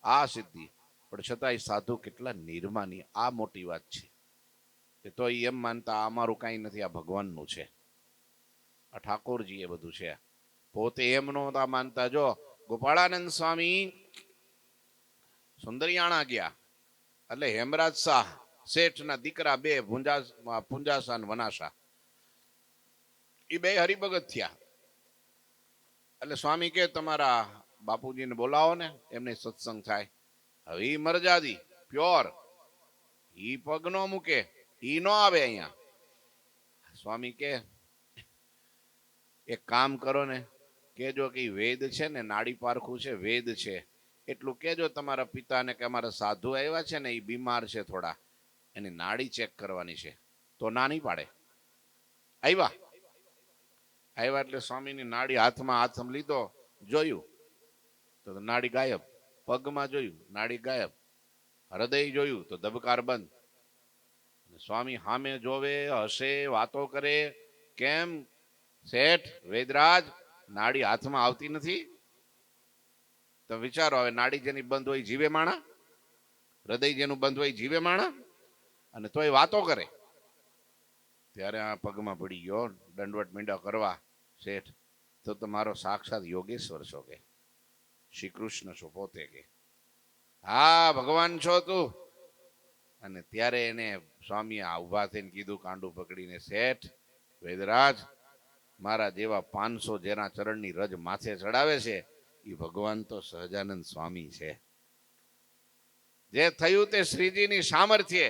આ સિદ્ધિ. પણ છતાંય સાધુ કેટલા નિર્માની. આ મોટી વાત છે. તો એમ માનતા અમારું કઈ નથી, આ ભગવાનનું છે, આ ઠાકોરજી એ બધું છે. પોતે એમ નહોતા માનતા. જો ગોપાળાનંદ સ્વામી સુંદરિયાણા ગયા એટલે હેમરાજ શાહ શેઠના દીકરા બે પુંજાસા વનાસા એ બે હરિભગત થયા. એટલે સ્વામી કે તમારા બાપુજીને બોલાવો ને, એમને સત્સંગ થાય. હવે ઈ મરજાદી પ્યોર, ઈ પગ નો મૂકે, ઈ નો આવે અહીંયા. સ્વામી કે એક કામ કરો ને, કેજો કે વેદ છે ને, નાડી પારખું છે, વેદ છે, એટલું કેજો તમારા પિતાને કે અમારા સાધુ આવ્યા છે ને એ બીમાર છે, થોડા એની નાડી ચેક કરવાની છે. તો ના નહીં પાડે. આવ્યા એટલે સ્વામીની નાડી હાથમાં લીધો જોયું તો નાડી ગાયબ, પગમાં જોયું નાડી ગાયબ, હૃદય જોયું તો ધબકાર બંધ. સ્વામી સામે જોવે, હસે, વાતો કરે. કેમ શેઠ વેદરાજ, નાડી હાથમાં આવતી નથી? તો વિચારો, હવે નાડી જેની બંધ હોય જીવે માણા, હૃદય જેનું બંધ હોય જીવે માણા, અને તોય વાતો કરે. ત્યારે આ પગમાં પડી ગયો, દંડવટ મીંડા કરવા. શેઠ, તો તમારો સાક્ષાત યોગેશ્વર છો કે શ્રી કૃષ્ણ છો પોતે કે? હા ભગવાન છો તું. અને ત્યારે એને સ્વામીએ ઉભા થઈને કીધું, કાંડું પકડીને, શેઠ વેદરાજ, મારા જેવા 500 જેના ચરણની રજ માથે ચડાવે છે એ ભગવાન તો સહજાનંદ સ્વામી છે. જે થયું તે શ્રીજીની સામર્થ્ય,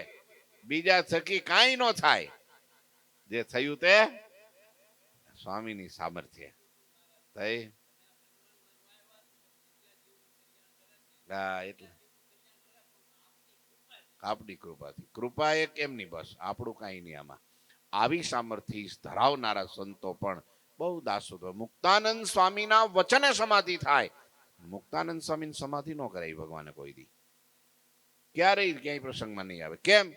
બીજા થકી કાંઈ ન થાય. જે થયું તે સ્વામીની સામર્થ્ય થઈ. હા, એટલે આપની કૃપાથી. કૃપા એ કેમ નહીં, બસ આપણું કાંઈ નહીં આમાં. આવી સામર્થ્ય ધરાવનારા સંતો પણ બહુ દાસો. મુક્તાનંદ સ્વામીના વચને સમાધિ થાય. મુક્તાનંદ સ્વામીની સમાધિ ન કરાવી ભગવાને કોઈ દી, ક્યારેય ક્યાંય પ્રસંગમાં નહીં આવે. કેમ?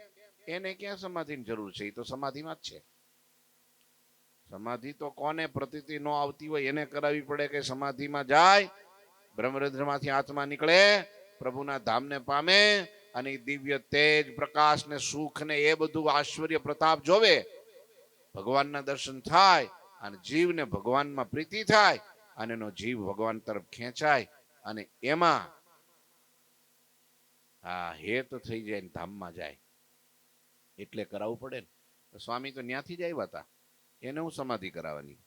એને ક્યાં સમાધિની જરૂર છે? એ તો સમાધિમાં જ છે. સમાધિ તો કોને પ્રતીતિ ન આવતી હોય એને કરાવવી પડે કે સમાધિમાં જાય, બ્રહ્મરંધ્રમાંથી આત્મા નીકળે, પ્રભુના ધામને પામે, અને દિવ્ય તેજ પ્રકાશ ને સુખ ને એ બધું આશ્ચર્ય પ્રતાપ જોવે, ભગવાનના દર્શન થાય, અને જીવને ભગવાનમાં પ્રીતિ થાય, અને એનો જીવ ભગવાન તરફ ખેંચાય, અને એમાં હેત થઈ જાય ને ધામમાં જાય. એટલે કરાવવું પડે ને. સ્વામી તો ત્યાંથી જ આવ્યા હતા, એને હું સમાધિ કરાવવાની?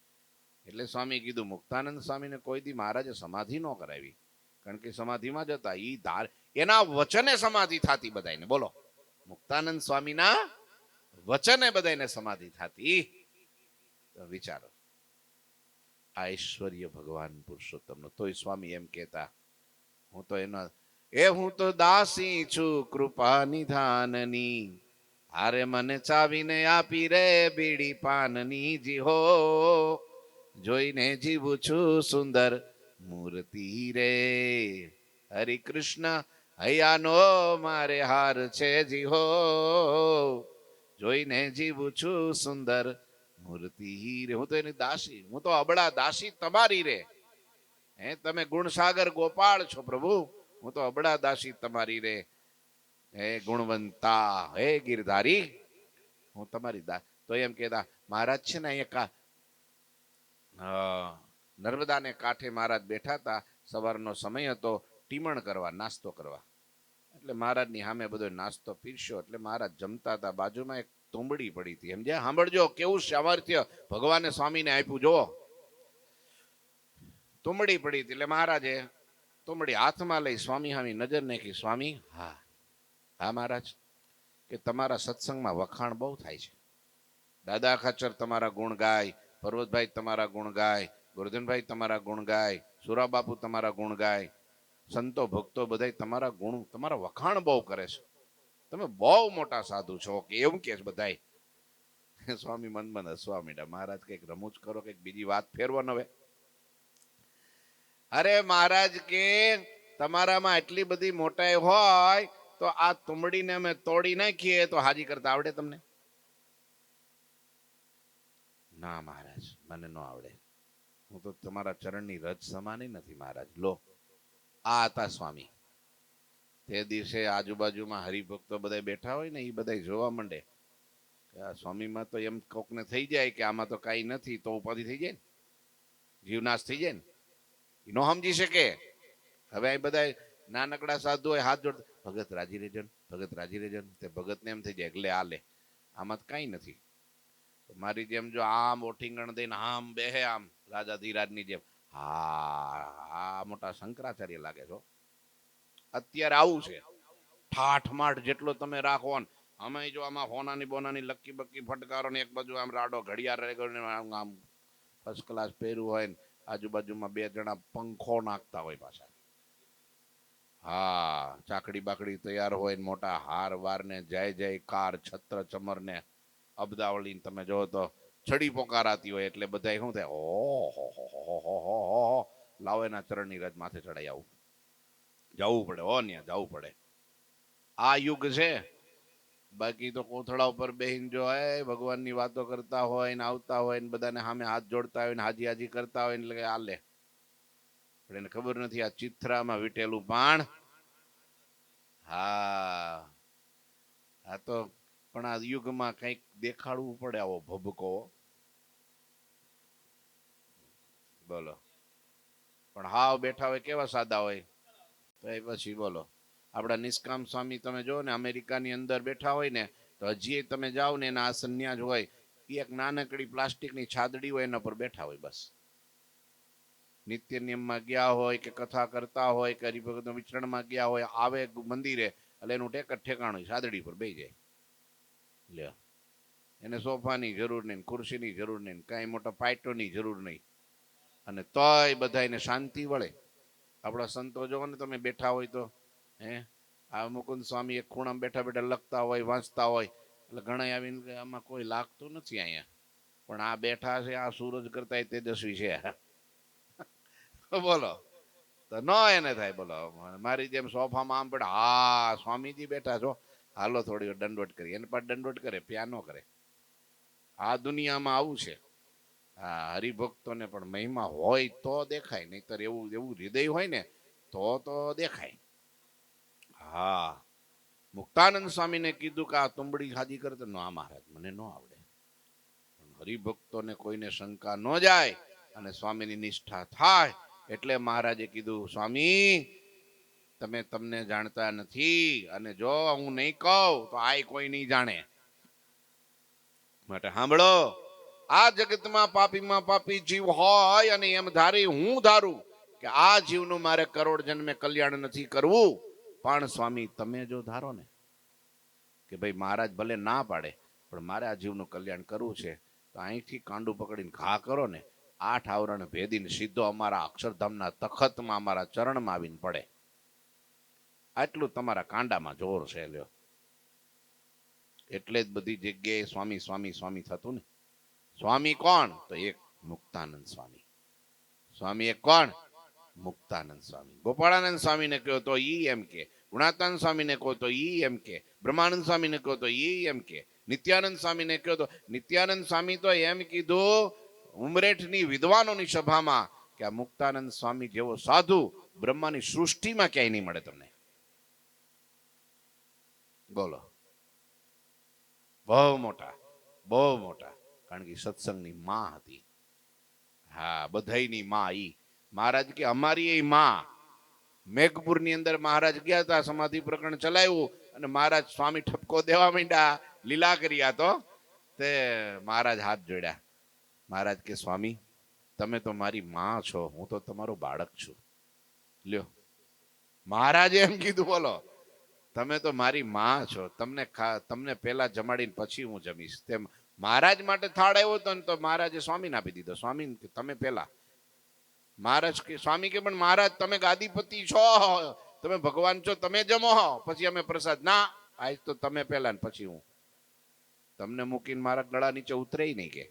એટલે સ્વામી કીધું, મુક્તાનંદ સ્વામીને કોઈ દી મહારાજે સમાધિ ન કરાવી, કારણ કે સમાધિમાં જ હતા. ઈ ધાર એના વચને સમાધિ થતી બધાને. બોલો, મુક્તાનંદ સ્વામીના વચને બધાને સમાધિ થતી. વિચારો, આ ઐશ્વર્ય ભગવાન પુરુષોત્તમનો. તોય સ્વામી એમ કહેતા, હું તો એના હું તો દાસી છું કૃપા નિધાનની, હારે મને ચાવીને આપી રે બીડી પાનની. જી હો, જોઈને જીવું છું સુંદર મૂર્તિ રે, હરિ કૃષ્ણ હૈયાનો મારે હાર છે. જી હો, જોઈને જીવું છું સુંદર મૂર્તિ રે. હું તો એની દાસી, હું તો અબળા દાસી તમારી રે. તમે ગુણસાગર ગોપાળ છો પ્રભુ, હું તો અબળા દાસી તમારી રે. હે ગુણવંતા, હે ગિરધારી, હું તમારી દાસ. તો એમ કહેતા મહારાજ છે ને, અહીંયા નર્મદાને કાંઠે મહારાજ બેઠા હતા. સવારનો સમય હતો, ટીમણ કરવા, નાસ્તો કરવા. એટલે મહારાજની સામે બધો નાસ્તો પીરસ્યો. એટલે મહારાજ જમતા હતા, બાજુમાં એક તુંબડી પડી હતી. સમજ્યા? સાંભળજો કેવું સામર્થ્ય ભગવાને સ્વામીને આપ્યું. જોવો, તુંબડી પડી હતી. એટલે મહારાજે તુંબડી હાથમાં લઈ સ્વામી સામે નજર નાખી. સ્વામી, હા હા મહારાજ, કે તમારા સત્સંગમાં વખાણ બહુ થાય છે. દાદા ખાચર તમારા ગુણ ગાય, પર્વતભાઈ તમારા ગુણ ગાય, ગોરધનભાઈ તમારા ગુણ ગાય, સુરાબાપુ તમારા ગુણ ગાય, સંતો ભક્તો બધા તમારા ગુણ, તમારા વખાણ બહુ કરે છે. તમે બહુ મોટા સાધુ છો કે એવું કે બધાય. સ્વામી મન મન હસવા માંડ્યા. મહારાજ કઈક રમૂજ કરો, કઈક બીજી વાત ફેરવો ન હવે. અરે મહારાજ કે તમારામાં એટલી બધી મોટાઈ હોય તો આ તુંબડીને અમે તોડી નાખીએ તો હાજી કરતા આવડે તમને? ના મહારાજ, મને ન આવડે. હું તો તમારા ચરણની રજ સમાની નથી મહારાજ. લો, આ હતા સ્વામી. તે દિવસે આજુબાજુમાં હરિભક્તો બધા બેઠા હોય ને, એ બધા જોવા માંડે. આ સ્વામીમાં તો એમ કોકને થઈ જાય કે આમાં તો કઈ નથી, તો ઉપાધિ થઈ જાય ને, જીવનાશ થઈ જાય ને, એ ન સમજી શકે. હવે આ બધા નાનકડા સાધુ હોય, હાથ જોડ, ભગત રાજી રહેજો, ભગત રાજી રહેજો. તે ભગતને એમ થઈ જાય એટલે આ લે, આમાં કઈ નથી. મારી જેમ જો આમ ઓઠીંગણ દઈને આમ બેહે, આમ રાજા ધીરાજની જેમ, હા મોટા શંકરાચાર્ય લાગે છો. અત્યારે આવું છે. ઠાઠમાઠ જેટલો તમે રાખો ને, અમે જો આમાં હોનાની બોનાની લક્કી બક્કી ફટકારો ને, એક બાજુ આમ રાડો ઘડિયાળ આમ ફર્સ્ટ ક્લાસ પહેર્યું હોય ને, આજુબાજુમાં 2 જણા પંખો નાખતા હોય પાછા. હા, ચાકડી બાકડી તૈયાર હોય ને, મોટા હાર વાર ને, જય જયકાર, છત્ર ચમર ને અબદાવળી તમે જો તો છડી પોકારાતી હોય. એટલે બધા શું થાય, ઓહો, લાવો એના ચરણની રજ માથે ચડાઈ આવું. જવું પડે, હો ન્યા જવું પડે. આ યુગ છે. બાકી તો કોથળા ઉપર બેહીને જો ભગવાનની વાતો કરતા હોય ને આવતા હોય ને બધાને સામે હાથ જોડતા હોય ને હાજી હાજી કરતા હોય ને એટલે આલે. પણ એને ખબર નથી આ ચિત્રામાં વીટેલું પાણ. હા આ તો પણ આ યુગમાં કંઈક દેખાડવું પડે આવો ભભકો. બોલો. પણ હાવ બેઠા હોય કેવા સાદા હોય તો એ પછી બોલો. આપણા નિષ્કામ સ્વામી તમે જો ને અમેરિકાની અંદર બેઠા હોય ને તો હજી તમે જાઓ ને એના આ સંન્યાસ હોય એ એક નાનકડી પ્લાસ્ટિકની છાદડી હોય એના પર બેઠા હોય બસ. નિત્ય નિયમમાં ગયા હોય કે કથા કરતા હોય કે હરિભગત વિચરણમાં ગયા હોય આવે મંદિરે એટલે એનું ઠેકાણું છાદડી પર બેસી જાય. લ્યો એને સોફાની જરૂર નહીં, ખુરશીની જરૂર નહીં, કાંઈ મોટા પાઇટોની જરૂર નહીં. અને તોય બધા એને શાંતિ વળે. આપણા સંતો જો ને તમે બેઠા હોય તો આ મુકુંદ સ્વામી એક ખૂણામાં બેઠા બેઠા લખતા હોય વાંચતા હોય એટલે ઘણા આવીને આમાં કોઈ લાગતું નથી અહીંયા, પણ આ બેઠા છે આ સૂરજ કરતા તેજસ્વી છે. બોલો તો ન એને થાય. બોલો મારી જેમ સોફામાં આમ પડે હા સ્વામીજી બેઠા છો હાલો થોડી વાર દંડવટ કરી, એને પાછ દંડવટ કરે પ્યા ન કરે. આ દુનિયામાં આવું છે. હા હરિભક્તોને પણ મહિમા હોય તો દેખાય, નહીતર એવું એવું હૃદય હોય ને તો દેખાય. હા મુક્તાનંદ સ્વામીને કીધું કે આ તુંબડી ખાધી કરતો ન, આ મહારાજ મને ન આવડે. પણ હરિભક્તોને કોઈને શંકા ન જાય અને સ્વામીની નિષ્ઠા થાય એટલે મહારાજે કીધું સ્વામી તમે તમને જાણતા નથી અને જો હું નહીં કહું તો આય કોઈ નહીં જાણે. માટે સાંભળો, આ જગતમાં પાપીમાં પાપી જીવ હોય અને એમ ધારી હું ધારું કે આ જીવનું મારે કરોડ જન્મે કલ્યાણ નથી કરવું, પણ સ્વામી તમે જો ધારો ને કે ભાઈ મહારાજ ભલે ના પાડે પણ મારે આ જીવનું કલ્યાણ કરવું છે તો અહીંથી કાંડું પકડીને ઘા કરો ને 8 આવરણ ભેદીને સીધો અમારા અક્ષરધામના તખતમાં અમારા ચરણમાં આવીને પડે. આટલું તમારા કાંડામાં જોર છે. લ્યો એટલે જ બધી જગ્યાએ સ્વામી સ્વામી સ્વામી થતું ને. સ્વામી કોણ? તો એક મુક્તાનંદ સ્વામી. સ્વામી એક કોણ? મુક્તાનંદ સ્વામી. ગોપાળાનંદ સ્વામીને કહો તો ઈ એમ કે, ગુણાતાનંદ સ્વામીને કહો તો ઈ એમ કે, બ્રહ્માનંદ સ્વામીને કહો તો ઈ એમ કે, નિત્યાનંદ સ્વામીને કહો તો નિત્યાનંદ સ્વામી તો એમ કીધું ઉમરેઠની વિદ્વાનોની સભામાં કે આ મુક્તાનંદ સ્વામી જેવો સાધુ બ્રહ્માની સૃષ્ટિમાં ક્યાંય નહીં મળે તમને. બોલો બહુ મોટા, બહુ મોટા. કારણ કે સત્સંગની માં હતી. હા બધાઈની માં ઈ. મહારાજ કે અમારી એ માં. મેઘપુરની અંદર મહારાજ ગયા હતા, સમાધિ પ્રકરણ ચલાવ્યું અને મહારાજ સ્વામી ઠપકો દેવા માંડ્યા, લીલા કર્યા તો તે મહારાજ હાથ જોડ્યા. મહારાજ કે સ્વામી તમે તો મારી માં છો, હું તો તમારો બાળક છું. લ્યો મહારાજે એમ કીધું. બોલો તમે તો મારી માં છો, તમને પેલા જમાડીને પછી હું જમીશ. તેમ મહારાજ માટે થાળ આવ્યો હતો ને તો મહારાજે સ્વામીને આપી દીધો. સ્વામી તમે પેલા. મહારાજ કે સ્વામી કે પણ મહારાજ તમે ગાદીપતિ છો, તમે ભગવાન છો, તમે જમો પછી અમે પ્રસાદ. ના આજ તો તમે પેલા ને પછી હું. તમને મૂકીને મારા ગળા નીચે ઉતરે નહીં કે.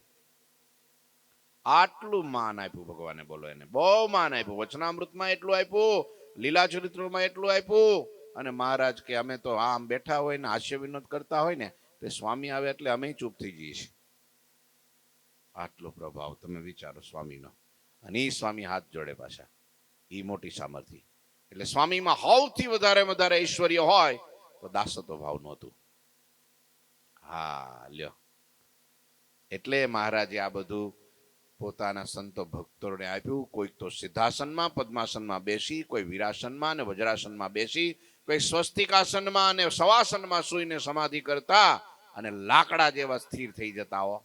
આટલું માન આપ્યું ભગવાને. બોલો એને બહુ માન આપ્યું. વચનામૃતમાં એટલું આપ્યું, લીલા ચરિત્રમાં એટલું આપ્યું. અને મહારાજ કે અમે તો આમ બેઠા હોય ને હાસ્ય વિનોદ કરતા હોય ને તે સ્વામી આવે એટલે અમે ચૂપ થઈ જઈએ છીએ. આટલો પ્રભાવ તમે વિચારો સ્વામીનો. અને એ સ્વામી હાથ જોડે પાછા. એ મોટી સામર્થ્ય. એટલે સ્વામીમાં સૌથી વધારે વધારે ઐશ્વર્ય હોય તો દાસત્વ ભાવ નહોતું. હા લ્યો એટલે મહારાજે આ બધું પોતાના સંતો ભક્તોને આપ્યું. કોઈક તો સિદ્ધાસનમાં પદ્માસનમાં બેસી, કોઈ વીરાસનમાં અને વજ્રાસનમાં બેસી, કોઈ સ્વસ્તિકાસનમાં અને સવાસનમાં સૂઈને સમાધિ કરતા અને લાકડા જેવા સ્થિર થઈ જતા હો.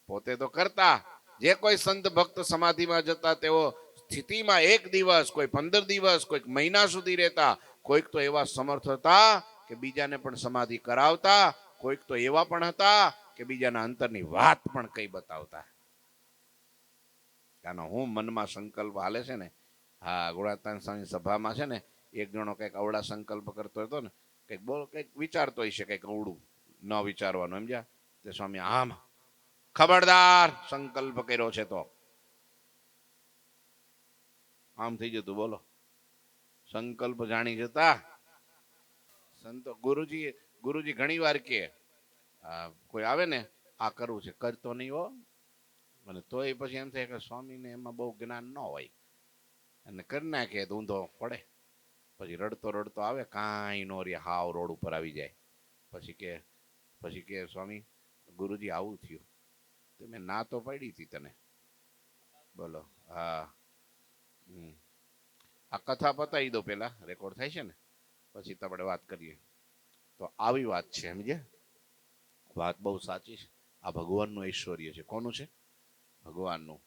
પોતે તો કરતા. જે કોઈ સંત ભક્ત સમાધિમાં જતા તેઓ સ્થિતિમાં 1 દિવસ, કોઈ 15 દિવસ, કોઈક મહિના સુધી રહેતા. કોઈક તો એવા સમર્થ હતા કે બીજાને પણ સમાધિ કરાવતા. કોઈક તો એવા પણ હતા કે બીજાના અંતરની વાત પણ કઈ બતાવતા. આનો હું મનમાં સંકલ્પ હાલે છે ને. હા ગુણાતાન સ્વામી સભામાં છે ને એક જણો કંઈક અવળા સંકલ્પ કરતો હતો ને, કંઈક બોલ કંઈક વિચારતો હશે, કંઈક અવળું ન વિચારવાનું સમજ્યા. તે સ્વામી આમ ખબરદાર સંકલ્પ કર્યો છે તો આમ થઈ જતું. બોલો, સંકલ્પ જાણી જતા સંતો. ગુરુજી ઘણી વાર કે કોઈ આવે ને આ કરવું છે, કરતો નહીં હો. અને તોય પછી એમ થાય કે સ્વામીને એમાં બહુ જ્ઞાન ન હોય અને કરી નાખે તો ઊંધો પડે. પછી રડતો રડતો આવે, કાંઈ નો રે, હાવ રોડ ઉપર આવી જાય. પછી કે સ્વામી ગુરુજી આવું થયું. તો મેં ના તો પાડી હતી તને. બોલો. હા. આ કથા પતાવી દો પેલા, રેકોર્ડ થાય છે ને, પછી તો આપણે વાત કરીએ. તો આવી વાત છે, સમજે? વાત બહુ સાચી છે. આ ભગવાનનું ઐશ્વર્ય છે. કોનું છે? ભગવાનનું.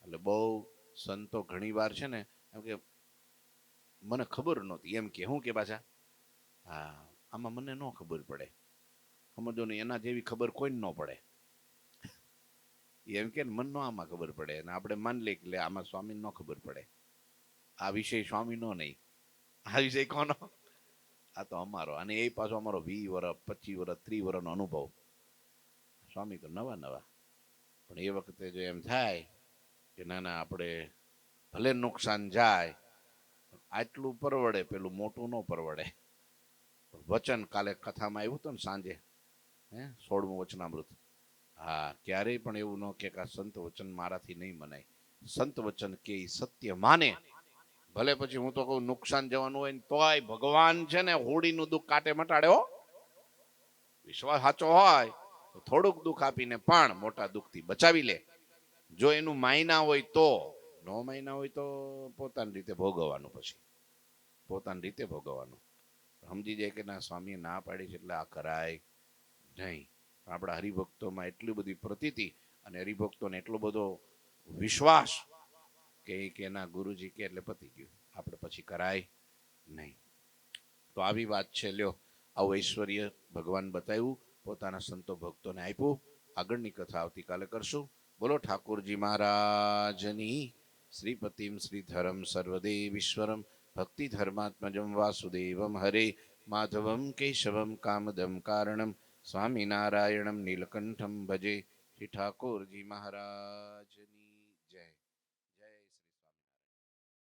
એટલે બહુ સંતો ઘણી વાર છે ને એમ કે મને ખબર નહોતી, એમ કે હું કે પાછા હા આમાં મને ન ખબર પડે. સમજો ને, એના જેવી ખબર કોઈ ન પડે. એમ કે મન નો આમાં ખબર પડે. અને આપણે માન લે કે આમાં સ્વામી ન ખબર પડે. આ વિષય સ્વામી નો નહીં, આ વિષય કોનો? આ તો અમારો. અને એ પાછો અમારો 20 વર્ષ 25 વર્ષ 30 વર્ષનો અનુભવ. સ્વામી તો નવા નવા. પણ એ વખતે જો એમ થાય કે ના ના, આપણે ભલે નુકસાન જાય, આટલું પરવડે, પેલું મોટું ન પરવડે. વચન કાલે કથામાં આવ્યું હતું ને સાંજે, 16મું વચનામૃત. હા, ક્યારેય પણ એવું ન કે સંત વચન મારાથી નહીં મનાય. સંત વચન કે સત્ય માને. ભલે પછી હું તો કહું નુકસાન જવાનું હોય ને તોય ભગવાન છે ને હોડીનું દુઃખ કાટે મટાડે હો. વિશ્વાસ સાચો હોય તો થોડુંક દુઃખ આપીને પણ મોટા દુઃખથી બચાવી લે. જો એનું માયના હોય તો, નો માયના હોય તો પોતાની રીતે ભોગવવાનું. પછી પોતાની રીતે ભોગવવાનું. સમજી જાય કે ના, સ્વામીએ ના પાડી છે એટલે આ કરાય નહીં. આપણા હરિભક્તોમાં એટલી બધી પ્રતીતિ અને હરિભક્તોને એટલો બધો વિશ્વાસ કે ના ગુરુજી કે એટલે પતી ગયું, આપણે પછી કરાય નહીં. તો આવી વાત છે. લ્યો, આવું ઐશ્વર્ય ભગવાન બતાવ્યું, પોતાના સંતો ભક્તોને આપ્યું. આગળની કથા આવતીકાલે કરશું. બોલો ઠાકોરજી મહારાજની. શ્રીપતિમ શ્રીધરમ સર્વદેવીશ્વરમ ભક્તિ ધર્માત્મજમ વાસુદેવમ હરે માધવમ કેશવમ કામદમ કારણમ સ્વામિનારાયણમ નીલકંઠમ ભજે. શ્રી ઠાકોરજી મહારાજની.